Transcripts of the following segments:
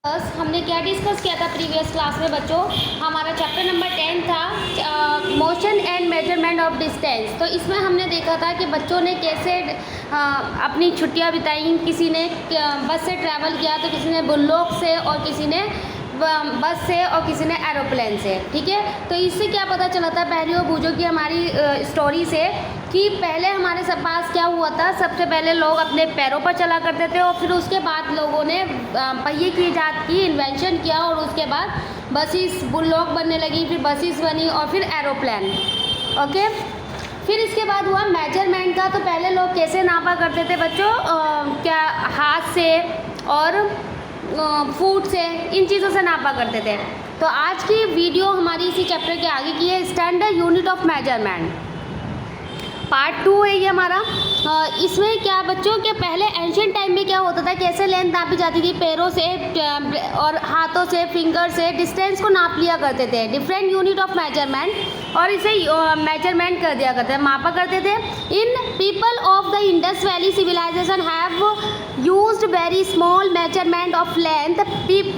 बस हमने क्या डिस्कस किया था प्रीवियस क्लास में बच्चों। हमारा चैप्टर नंबर 10 था motion and measurement of distance. तो इसमें हमने देखा था कि बच्चों ने कैसे अपनी छुट्टियां बिताई। किसी ने बस से ट्रैवल किया, तो किसी ने बुल्लोक से, और किसी ने बस से, और किसी ने एरोप्लेन से। ठीक है, तो इससे क्या पता चला था पहली और बूझो की हमारी स्टोरी से कि पहले हमारे सब पास क्या हुआ था। सबसे पहले लोग अपने पैरों पर चला करते थे, और फिर उसके बाद लोगों ने पहिए की ईजाद की, इन्वेंशन किया, और उसके बाद बसेस, बुल्लोक बनने लगी, फिर बसेस बनी, और फिर एरोप्लेन। ओके, फिर इसके बाद हुआ मेजरमेंट का। तो पहले लोग कैसे नापा करते थे बच्चों, क्या हाथ से और फुट से, इन चीज़ों से नापा करते थे। तो आज की वीडियो हमारी इसी चैप्टर के आगे की है, standard unit of measurement, part 2 है ये हमारा। इसमें क्या बच्चों के पहले एंशिएंट टाइम में क्या होता था, कैसे लेंथ नापी जाती थी, पैरों से और हाथों से, फिंगर से डिस्टेंस को नाप लिया करते थे, डिफरेंट यूनिट ऑफ मेजरमेंट, और इसे मेजरमेंट कर दिया करते थे, मापा करते थे। इन people of the Indus valley civilisation have used very small measurement of length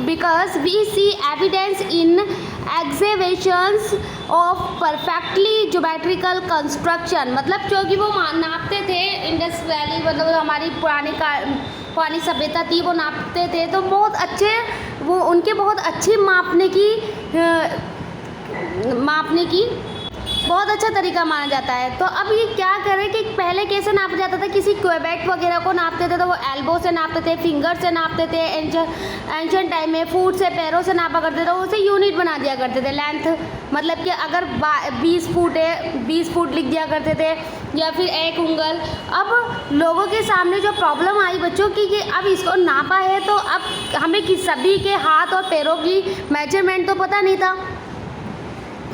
because we see evidence in exhibitions of perfectly geometrical construction. मतलब क्योंकि वो नापते थे, इंडस वैली मतलब हमारी पुरानी सभ्यता थी, वो नापते थे, तो बहुत अच्छे, वो उनके बहुत अच्छी मापने की बहुत अच्छा तरीका माना जाता है। तो अब ये क्या करें कि पहले कैसे नापा जाता था, किसी क्वेबेट वगैरह को नापते थे तो वो एल्बो से नापते थे, फिंगर से नापते थे, एंशिएंट टाइम में फुट से, पैरों से नापा करते थे, उसे यूनिट बना दिया करते थे। लेंथ मतलब कि अगर 20 फुट है, 20 फुट लिख दिया करते थे, या फिर 1 उंगल। अब लोगों के सामने जो प्रॉब्लम आई बच्चों की कि अब इसको नापा है, तो अब हमें सभी के हाथ और पैरों की मेजरमेंट तो पता नहीं था,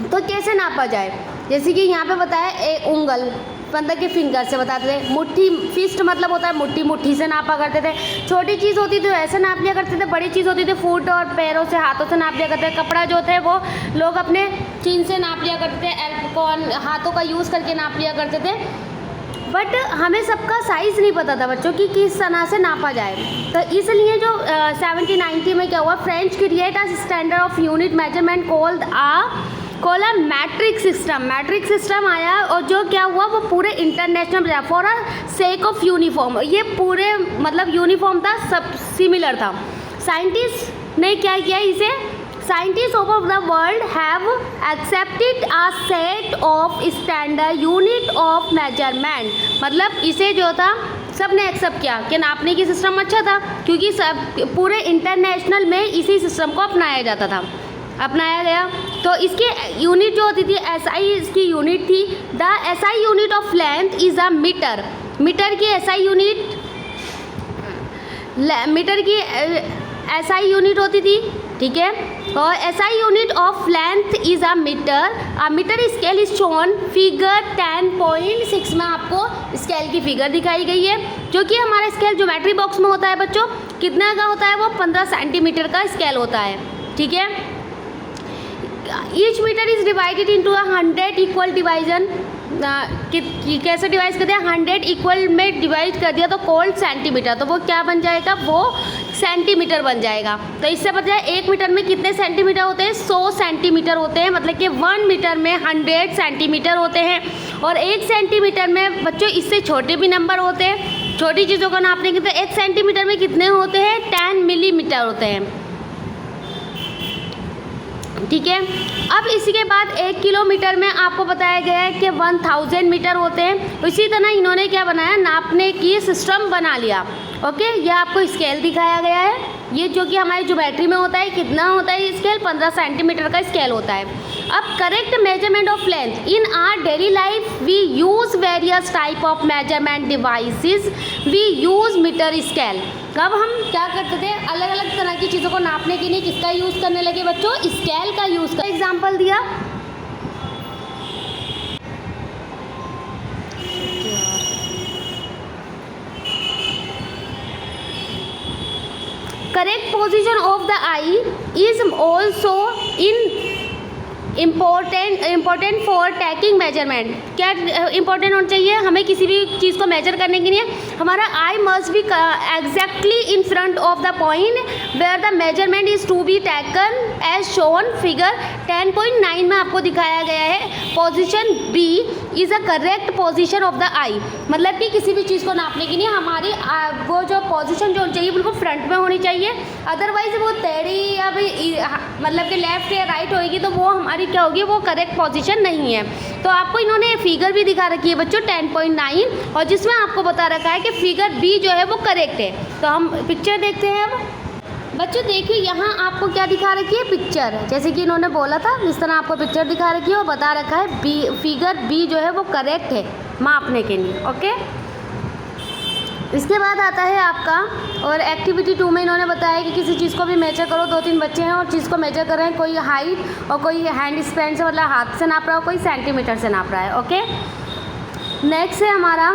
तो कैसे नापा जाए। जैसे कि यहाँ पे बताया 1 उंगल, मतलब कि फिंगर से बताते थे। मुट्ठी, फिस्ट मतलब होता है मुट्ठी, मुट्ठी से नापा करते थे। छोटी चीज़ होती थी ऐसे नाप लिया करते थे, बड़ी चीज़ होती थी फुट और पैरों से, हाथों से नाप लिया करते थे। कपड़ा जो थे वो लोग अपने चीन से नाप लिया करते थे, हाथों का यूज़ करके नाप लिया करते थे। बट हमें सबका साइज़ नहीं पता था बच्चों की किस तरह से नापा जाए। तो इसलिए जो 1790 में क्या हुआ, French create a standard of unit measurement called matric system. Matric system आया, और जो क्या हुआ वो पूरे international for a sake of uniform, ये पूरे मतलब यूनिफॉर्म था, सब सिमिलर था। साइंटिस्ट ने क्या किया, इसे scientist of the world have accepted a set of standard unit of measurement. मतलब इसे जो था सब ने एक्सेप्ट किया कि नापने की सिस्टम अच्छा था, क्योंकि सब पूरे इंटरनेशनल में इसी सिस्टम को अपनाया गया। तो इसकी यूनिट जो होती थी, एसआई इसकी यूनिट थी। The SI unit of length is a metre. Metre की एसआई यूनिट होती थी, ठीक है। और SI unit of length is a metre scale is shown figure 10.6 में आपको स्केल की फिगर दिखाई गई है, जो कि हमारा स्केल ज्योमेट्री बॉक्स में होता है बच्चों। कितना का होता है वो 15 सेंटीमीटर का स्केल होता है, ठीक है। Each metre is divided into 100 equal division. कैसे डिवाइड कर दिया, 100 इक्वल में डिवाइड कर दिया तो कोल्ड सेंटीमीटर, तो वो क्या बन जाएगा, वो सेंटीमीटर बन जाएगा। तो इससे पता है 1 मीटर में कितने सेंटीमीटर होते हैं, 100 सेंटीमीटर होते हैं। मतलब कि 1 मीटर में 100 सेंटीमीटर होते हैं। और 1 सेंटीमीटर में बच्चों इससे छोटे भी नंबर होते हैं। छोटी चीज़ों को नापने के तो 1 सेंटीमीटर में कितने होते हैं, 10 मिलीमीटर होते हैं, ठीक है। अब इसी के बाद 1 किलोमीटर में आपको बताया गया है कि 1000 मीटर होते हैं। इसी तरह इन्होंने क्या बनाया, नापने की सिस्टम बना लिया। ओके, ये आपको स्केल दिखाया गया है, ये जो कि हमारी ज्योमेट्री में होता है। कितना होता है ये स्केल, 15 सेंटीमीटर का स्केल होता है। अब correct measurement of length in our daily life we use various type of measurement devices, we use metre scale. अब हम क्या करते थे, अलग अलग तरह की चीज़ों को नापने के लिए किसका यूज़ करने लगे बच्चों, स्केल का यूज़ कर। एग्जाम्पल दिया, correct position of the I is also important for taking measurement. क्या इंपॉर्टेंट होना चाहिए हमें किसी भी चीज़ को मेजर करने के लिए? हमारा eye must be exactly in front of the point where the measurement is to be taken as shown figure 10.9 में आपको दिखाया गया है। Position b is a correct position of the eye, मतलब कि किसी भी चीज़ को नापने के लिए हमारी वो जो पोजीशन जो चाहिए बिल्कुल फ्रंट में होनी चाहिए, अदरवाइज वो टेढ़ी या भी मतलब कि लेफ्ट या राइट होगी तो वो हमारी क्या होगी, वो करेक्ट पोजीशन नहीं है। तो आपको इन्होंने फिगर भी दिखा रखी है बच्चों 10.9, और जिसमें आपको बता रखा है कि फिगर बी जो है वो करेक्ट है। तो हम पिक्चर देखते हैं अब। बच्चों देखिए यहाँ आपको क्या दिखा रखी है, पिक्चर, जैसे कि इन्होंने बोला था इस तरह आपको पिक्चर दिखा रखी है और बता रखा है बी, फिगर बी जो है वो करेक्ट है मापने के लिए। ओके, इसके बाद आता है आपका, और एक्टिविटी 2 में इन्होंने बताया कि किसी चीज़ को भी मेजर करो। 2-3 बच्चे हैं और चीज़ को मेजर कर रहे हैं, कोई हाइट और कोई हैंड स्पैन से मतलब हाथ से नाप रहा है, कोई सेंटीमीटर से नाप रहा है। ओके, नेक्स्ट है हमारा,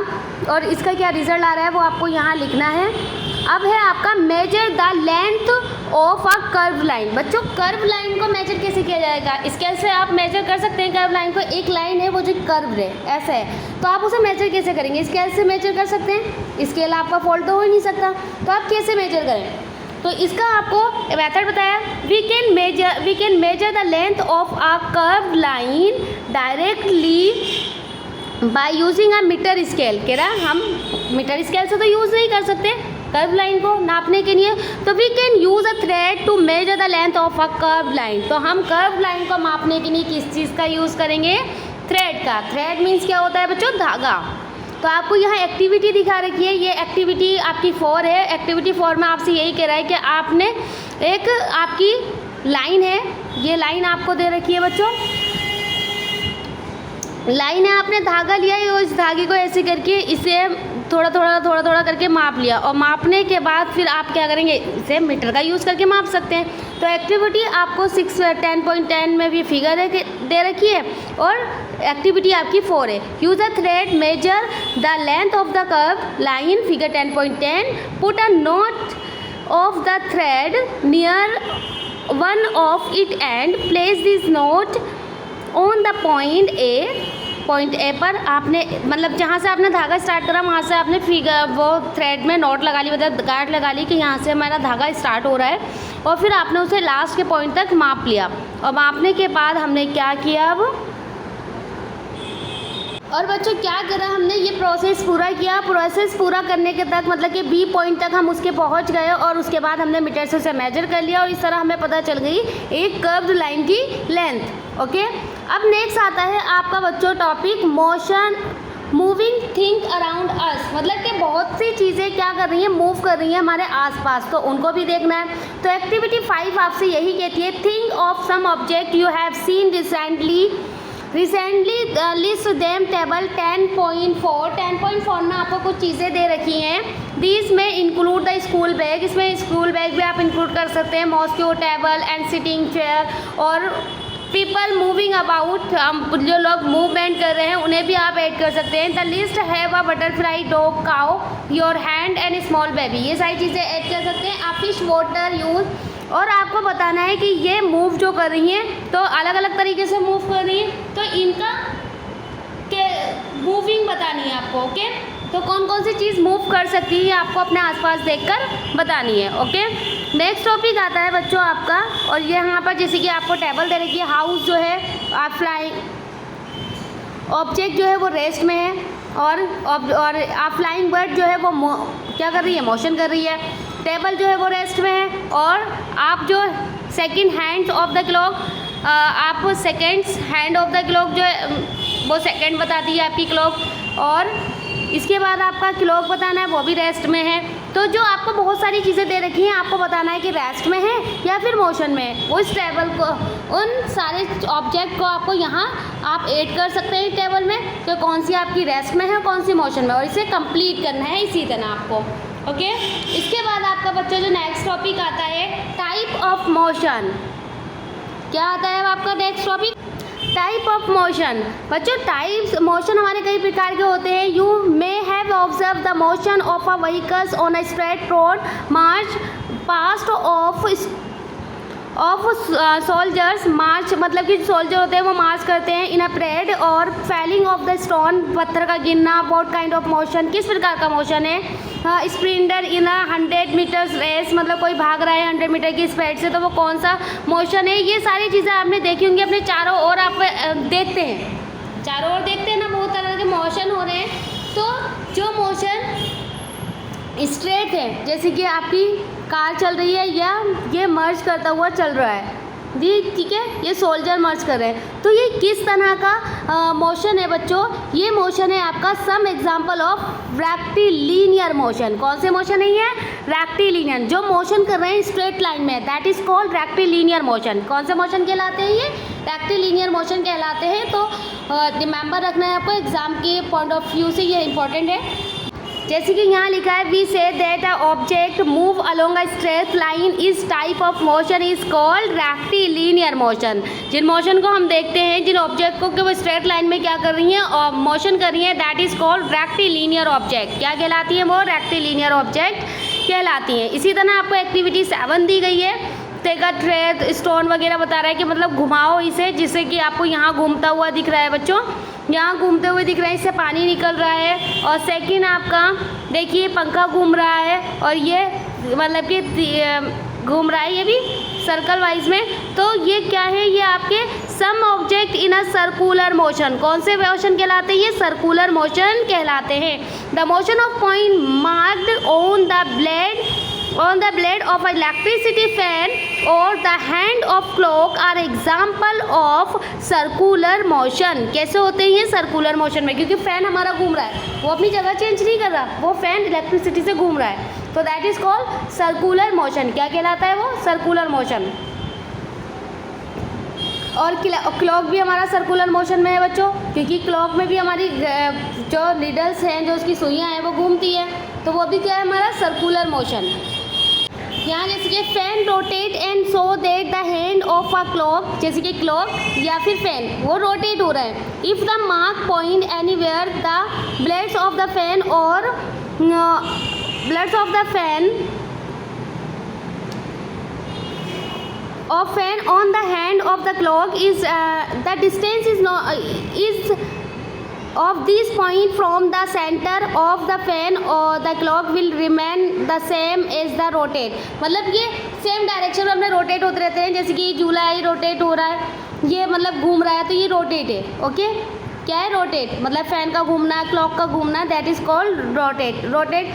और इसका क्या रिजल्ट आ रहा है वो आपको यहाँ लिखना है। अब है आपका major the length of a curve line. बच्चों कर्व लाइन को मेजर कैसे किया जाएगा, इसके से आप मेजर कर सकते हैं कर्व लाइन को। एक लाइन है वो जो कर्व है ऐसा है, तो आप उसे मेजर कैसे करेंगे, स्केल से मेजर कर सकते हैं, स्केल आपका फोल्ड तो हो ही नहीं सकता, तो आप कैसे मेजर करें? तो इसका आपको मेथड बताया, we can measure the length of a curve line directly by using a metre scale. कह रहा हम मीटर स्केल से तो यूज़ नहीं कर सकते कर्व लाइन को नापने के लिए, तो we can use a thread to measure the length of a curve line. तो हम कर्व लाइन को मापने के लिए किस चीज़ का यूज़ करेंगे, थ्रेड का। थ्रेड मीन्स क्या होता है बच्चों, धागा। तो आपको यहाँ एक्टिविटी दिखा रखी है, ये एक्टिविटी आपकी 4 है। एक्टिविटी 4 में आपसे यही कह रहा है कि आपने एक आपकी लाइन है, ये लाइन आपको दे रखी है बच्चों, लाइन है, आपने धागा लिया है और इस धागे को ऐसे करके इसे थोड़ा थोड़ा करके माप लिया, और मापने के बाद फिर आप क्या करेंगे, इसे मीटर का यूज़ करके माप सकते हैं। तो एक्टिविटी आपको 10.10 में भी फिगर दे रखी है, और एक्टिविटी आपकी 4 है। Use a thread major the length of the curve line figure 10.10, put a not of the thread near one of it and place this note on the point A पर। आपने मतलब जहाँ से आपने धागा स्टार्ट करा वहाँ से आपने फिगर वो थ्रेड में नोट लगा ली, मतलब गांठ लगा ली कि यहाँ से हमारा धागा स्टार्ट हो रहा है, और फिर आपने उसे लास्ट के पॉइंट तक माप लिया। और मापने के बाद हमने क्या किया अब, और बच्चों क्या करा हमने, ये प्रोसेस पूरा किया। प्रोसेस पूरा करने के तक मतलब कि बी पॉइंट तक हम उसके पहुंच गए, और उसके बाद हमने मीटर से उसे मेजर कर लिया, और इस तरह हमें पता चल गई एक कर्व्ड लाइन की लेंथ। ओके, अब नेक्स्ट आता है आपका बच्चों topic motion, moving thing around us, मतलब कि बहुत सी चीज़ें क्या कर रही हैं, मूव कर रही हैं हमारे आसपास, तो उनको भी देखना है। तो एक्टिविटी 5 आपसे यही कहती है, think of some object you have seen recently list them. Table 10.4 में आपको कुछ चीज़ें दे रखी हैं। दीज में इंक्लूड द स्कूल बैग, इसमें स्कूल बैग भी आप इंक्लूड कर सकते हैं, mosque table and sitting chair, और पीपल मूविंग अबाउट, जो लोग मूवमेंट कर रहे हैं उन्हें भी आप ऐड कर सकते हैं। The list have a butterfly, dog, cow, your hand and small baby, ये सारी चीज़ें ऐड कर सकते हैं आप। फिश वाटर यूज, और आपको बताना है कि ये मूव जो कर रही हैं तो अलग अलग तरीके से मूव कर रही हैं, तो इनका मूविंग बतानी है आपको। ओके, तो कौन कौन सी चीज़ मूव कर सकती है आपको अपने आसपास देखकर बतानी है। ओके, नेक्स्ट टॉपिक आता है बच्चों आपका, और ये यहाँ पर जैसे कि आपको टेबल दे रखी है, हाउस जो है आप फ्लाइंग ऑब्जेक्ट जो है वो रेस्ट में है, और आप फ्लाइंग बर्ड जो है वो क्या कर रही है, मोशन कर रही है। टेबल जो है वो रेस्ट में है, और आप जो second hand of the clock, आप seconds hand of the clock जो है वो सेकंड बताती है आपकी क्लॉक, और इसके बाद आपका क्लॉक बताना है वो भी रेस्ट में है। तो जो आपको बहुत सारी चीज़ें दे रखी हैं, आपको बताना है कि रेस्ट में है या फिर मोशन में है। उस टेबल को, उन सारे ऑब्जेक्ट को आपको यहाँ आप ऐड कर सकते हैं टेबल में, तो कौन सी आपकी रेस्ट में है और कौन सी मोशन में, और इसे कंप्लीट करना है इसी तरह आपको। ओके, इसके बाद आपका बच्चों जो नेक्स्ट टॉपिक आता है टाइप ऑफ मोशन। क्या आता है आपका next topic, type of motion. बच्चों टाइप्स मोशन हमारे कई प्रकार के होते हैं। You may have observe the motion of a vehicles on a straight road march past of soldiers march, मतलब कि सोल्जर होते हैं वो मार्च करते हैं इन अ परेड, और फैलिंग ऑफ द स्टोन, पत्थर का गिरना, व्हाट काइंड ऑफ मोशन, किस प्रकार का मोशन है, स्प्रिंटर इन अ 100 मीटर्स रेस, मतलब कोई भाग रहा है 100 मीटर की स्पीड से, तो वो कौन सा मोशन है। ये सारी चीज़ें आपने देखी होंगी अपने चारों ओर, आप देखते हैं, चारों ओर देखते हैं ना, बहुत तरह के मोशन हो रहे हैं। तो जो मोशन स्ट्रेट है, जैसे कि आपकी कार चल रही है या ये मर्ज करता हुआ चल रहा है जी, ठीक है, ये सोल्जर मर्ज कर रहे हैं, तो ये किस तरह का मोशन है बच्चों, ये मोशन है आपका some example of rectilinear motion. कौन से मोशन है ये, रेक्टिलिनियर, जो मोशन कर रहे हैं स्ट्रेट लाइन में, that is called rectilinear motion. कौन से मोशन कहलाते हैं ये, रेक्टिलिनियर मोशन कहलाते हैं। तो रिमेंबर रखना है आपको, एग्जाम के पॉइंट ऑफ व्यू से ये इंपॉर्टेंट है। जैसे कि यहाँ लिखा है, we say that a object move along a straight line, इस type of motion is called rectilinear motion. जिन मोशन को हम देखते हैं, जिन ऑब्जेक्ट को कि वो स्ट्रेट लाइन में क्या कर रही हैं और मोशन कर रही हैं, that is called rectilinear object. क्या कहलाती है वो, रेक्टिलिनियर ऑब्जेक्ट कहलाती हैं। इसी तरह आपको एक्टिविटी 7 दी गई है, टेक अ ट्रेड स्टोन वगैरह बता रहा है कि मतलब घुमाओ इसे, जिससे कि आपको यहाँ घूमता हुआ दिख रहा है बच्चों, यहाँ घूमते हुए दिख रहा है, इससे पानी निकल रहा है। और सेकंड आपका देखिए पंखा घूम रहा है, और ये मतलब कि घूम रहा है, ये भी सर्कल वाइज में। तो ये क्या है, ये आपके some object in a circular motion, कौन से मोशन कहलाते हैं, ये सर्कुलर मोशन कहलाते हैं। The motion of point marked on the blade of electricity fan or the hand of clock are example of circular motion। कैसे होते हैं ये सर्कुलर मोशन में, क्योंकि फैन हमारा घूम रहा है, वो अपनी जगह चेंज नहीं कर रहा, वो फैन इलेक्ट्रिसिटी से घूम रहा है, तो that is called circular motion. क्या कहलाता है वो, सर्कुलर मोशन। और क्लॉक भी हमारा सर्कुलर मोशन में है बच्चों, क्योंकि क्लॉक में भी हमारी जो नीडल्स हैं, जो उसकी सुइयाँ हैं, वो घूमती है, तो वो भी क्या है हमारा सर्कुलर मोशन। यहाँ जैसे कि fan rotate and so that the hand of a clock, जैसे कि क्लॉक या फिर फैन वो रोटेट हो रहा है। If the mark point anywhere the blades of the fan और blades of the fan on the hand of the clock is the distance is of this point from the center of the fan or the clock will remain the same as the rotate। मतलब ये same direction में अपने rotate होते रहते हैं, जैसे कि झूला ही रोटेट हो रहा है, ये मतलब घूम रहा है, तो ये रोटेट है। ओके, क्या है रोटेट, मतलब फैन का घूमना, क्लॉक का घूमना, that is called rotate. Rotate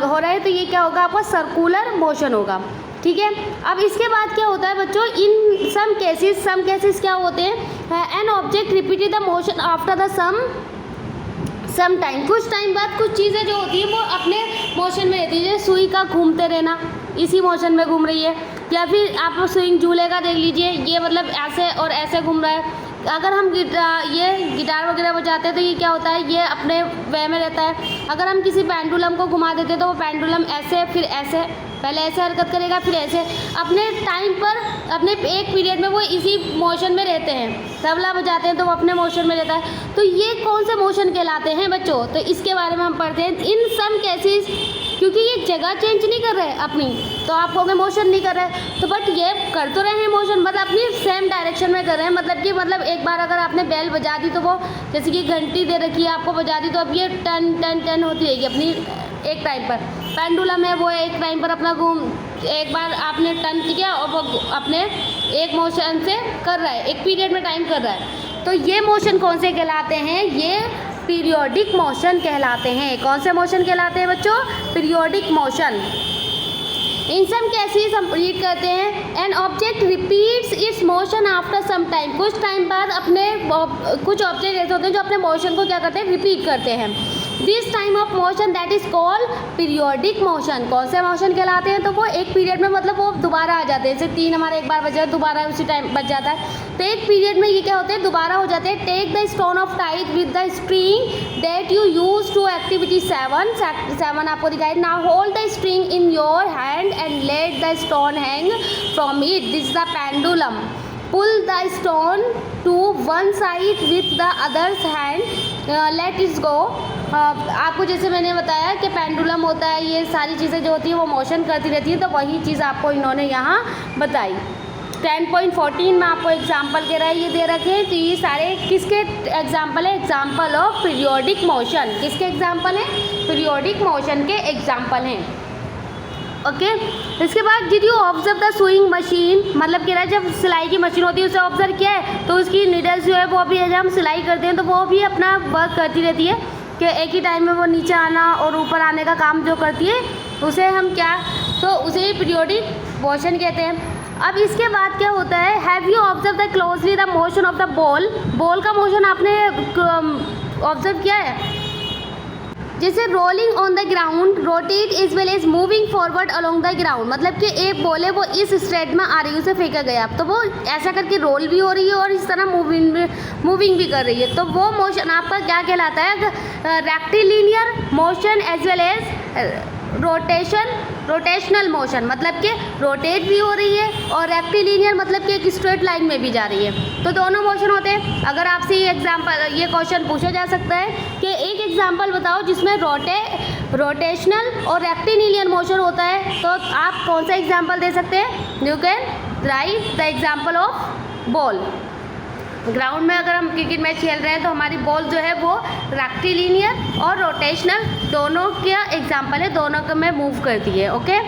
हो रहा है तो ये क्या होगा आपका सर्कुलर मोशन होगा, ठीक है। अब इसके बाद क्या होता है बच्चों, इन सम केसेस क्या होते हैं, an object repeated the motion after the some time, कुछ टाइम बाद कुछ चीज़ें जो होती हैं वो अपने मोशन में रहती है, जैसे सुई का घूमते रहना, इसी मोशन में घूम रही है, या फिर आप स्विंग झूले का देख लीजिए, ये मतलब ऐसे और ऐसे घूम रहा है। अगर हम गिटार वगैरह बजाते हैं तो ये क्या होता है, ये अपने वे में रहता है। अगर हम किसी पेंडुलम को घुमा देते हैं तो वो पेंडुलम ऐसे फिर ऐसे, पहले ऐसे हरकत करेगा फिर ऐसे, अपने टाइम पर अपने एक पीरियड में वो इसी मोशन में रहते हैं। तबला बजाते हैं तो वो अपने मोशन में रहता है। तो ये कौन से मोशन कहलाते हैं बच्चों, तो इसके बारे में हम पढ़ते हैं। इन सम केसेस, क्योंकि ये जगह चेंज नहीं कर रहे अपनी, तो आप कहोगे मोशन नहीं कर रहे, तो बट ये कर तो रहे हैं मोशन, मतलब अपनी सेम डायरेक्शन में कर रहे हैं। मतलब कि मतलब एक बार अगर आपने बेल बजा दी तो वो जैसे कि घंटी दे रखी है आपको बजा दी, तो अब ये टन टन टन होती रहेगी अपनी एक टाइम पर। पेंडुलम है वो एक टाइम पर अपना एक बार आपने टर्न किया और वो अपने एक मोशन से कर रहा है, एक पीरियड में टाइम कर रहा है। तो ये मोशन कौन से कहलाते हैं, ये पीरियोडिक मोशन कहलाते हैं। कौन से मोशन कहलाते हैं बच्चों, periodic motion. In some cases हम रीड करते हैं, an object repeats its motion after some time, कुछ टाइम बाद अपने कुछ ऑब्जेक्ट ऐसे होते हैं जो अपने मोशन को क्या करते हैं, रिपीट करते हैं। This time of motion that is called periodic motion. कौन से मोशन कहलाते हैं, तो वो एक पीरियड में मतलब वो दोबारा आ जाते हैं, जैसे 3 हमारे एक बार बज जाए दोबारा उसी टाइम बच जाता है, तो एक पीरियड में ये क्या होते हैं, दोबारा हो जाते हैं। Take the stone off tight with the string that you use to activity 7 आपको दिखाई। Now hold the string in your hand and let the stone hang from it, this the pendulum. Pull the stone to one side with the others hand, let its go. आपको जैसे मैंने बताया कि pendulum होता है, ये सारी चीज़ें जो होती हैं वो मोशन करती रहती हैं, तो वही चीज़ आपको इन्होंने यहाँ बताई। 10.14 में आपको एग्जाम्पल कह रहा है, ये दे रखे हैं। तो ये सारे किसके एग्जाम्पल है? Example of periodic motion. किसके एग्जाम्पल हैं? पीरियोडिक मोशन के एग्जाम्पल हैं। ओके इसके बाद did you observe the sewing machine, मतलब कह रहा है जब सिलाई की मशीन होती है उसे ऑब्जर्व किया है, तो उसकी नीडल्स जो है वो भी जब हम सिलाई करते हैं तो वो भी अपना वर्क करती रहती है कि एक ही टाइम में वो नीचे आना और ऊपर आने का काम जो करती है उसे हम क्या, तो उसे पीरियोडिक मोशन कहते हैं। अब इसके बाद क्या होता है, have you observe the closely the motion of the ball, ball का मोशन आपने ऑब्जर्व किया है? जैसे rolling on the ground, rotate is well as moving forward along the ground, मतलब कि एक बॉल है वो इस स्ट्रेट में आ रही है, उसे फेंका गया तो वो ऐसा करके रोल भी हो रही है और इस तरह मूविंग भी कर रही है, तो वो मोशन आपका क्या कहलाता है? Rectilinear motion as well as rotational motion, मतलब कि रोटेट भी हो रही है और रेक्टिलिनियर मतलब कि एक स्ट्रेट लाइन में भी जा रही है, तो दोनों मोशन होते हैं। अगर आपसे ये क्वेश्चन पूछा जा सकता है कि एक एग्जांपल बताओ जिसमें रोटेशनल और रेक्टिलिनियर मोशन होता है, तो आप कौन सा एग्जांपल दे सकते हैं? You can write the example of ball. Ground में अगर हम क्रिकेट मैच खेल रहे हैं तो हमारी बॉल जो है वो रेक्टिलिनियर और रोटेशनल दोनों का एग्जांपल है, दोनों में मूव करती है। Okay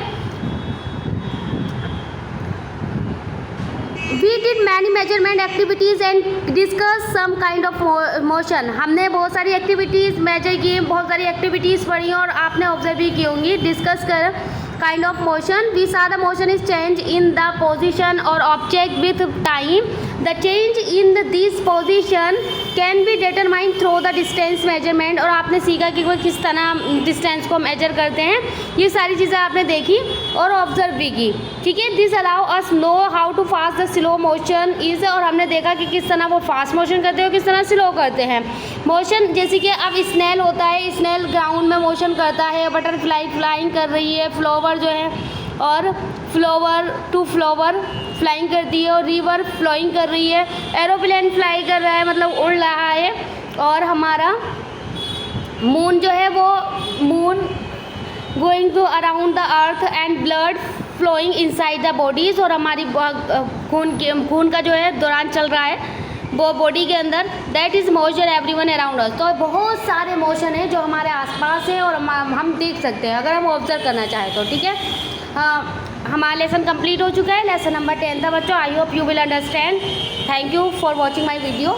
we did many measurement activities and discuss some kind of motion, हमने बहुत सारी एक्टिविटीज़ मेजर की, बहुत सारी एक्टिविटीज़ पढ़ी और आपने ऑब्जर्व भी की होंगी। डिस्कस कर kind of motion, we saw the motion is change in the position or object with time, the change in this position can be determined through the distance measurement, और आपने सीखा कि वो किस तरह डिस्टेंस को मेजर करते हैं, ये सारी चीज़ें आपने देखी और ऑब्जर्व भी की। ठीक है, this allow us know how to fast the slow motion is, और हमने देखा कि किस तरह वो फास्ट मोशन करते हैं और किस तरह स्लो करते हैं मोशन। जैसे कि अब स्नेल होता है, स्नेल ग्राउंड में मोशन करता है, बटरफ्लाई फ्लाइंग कर रही है, फ्लावर जो है और फ्लावर टू फ्लावर फ्लाइंग करती है और रिवर फ्लोइंग कर रही है, एरोप्लेन फ्लाई कर रहा है मतलब उड़ रहा है, और हमारा मून जो है वो moon going to around the earth and blood flowing inside the bodies, और हमारी खून का जो है दौरान चल रहा है वो बॉडी के अंदर, that is motion everyone around us. तो बहुत सारे मोशन है जो हमारे आसपास है और हम देख सकते हैं अगर हम ऑब्जर्व करना चाहें तो। ठीक है, हमारा लेसन कंप्लीट हो चुका है, लेसन नंबर 10 था बच्चों। I hope you will understand. Thank you for watching my video.